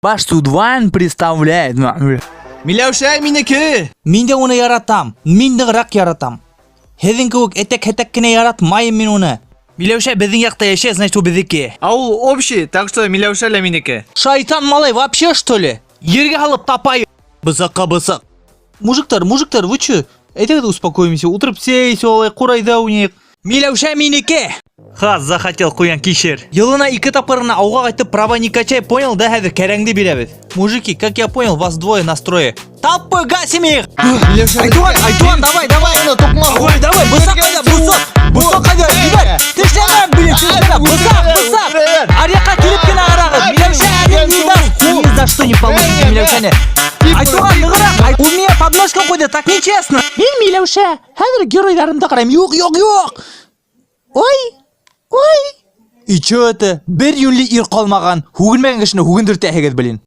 Ваш Судван представляет... Миләүшә минеке. Мин дә уны яратам. Мин ныграк яратам. Һеҙҙең кеүек этәк-һәтәк кенә яратмайым мин уны. Миләүшә беҙҙең яҡта йәшәй, значит ул беҙҙеке. А ул общий, так что Миләүшә лә минеке. Шайтан малай, вообще что ли? Ергә һалып тапайым. Бысаҡҡа бысаҡ. Мужиктар, вы чё? Әйҙәгеҙ успокоимся, ултырып сей, солай, ҡурайҙа уйнайыҡ. Миләүшә минеке. Хас, захотел ҡуян кишер. Йылына 2 тапҡырына ауға ҡайтып права не качай, понял, да, хәҙер кәрәңде бирәбеҙ. Мужики, как я понял, вас двое настрое. Таппы, гасим их! Айтуан, давай, Давай, бысаҡ ҡайҙа, бысаҡ ҡайҙа, ебәр! Тешләмә, билет, тешләмә, бысаҡ! Аръяҡҡа килеп кенә ҡарағыҙ, Миләүшә один не даст! Ни за что не получите Миләүшәне! Айтуан, нығыраҡ! Ул миңә подножка ҡуйҙы, так нечестно! Мин Миләүшә, хәҙер геройҙарымды ҡарайым. Юҡ! Ой! И чё это? Бер йүнле ир ҡалмаған. Һүгенмәгән кешене һүгендертәһегеҙ, блин.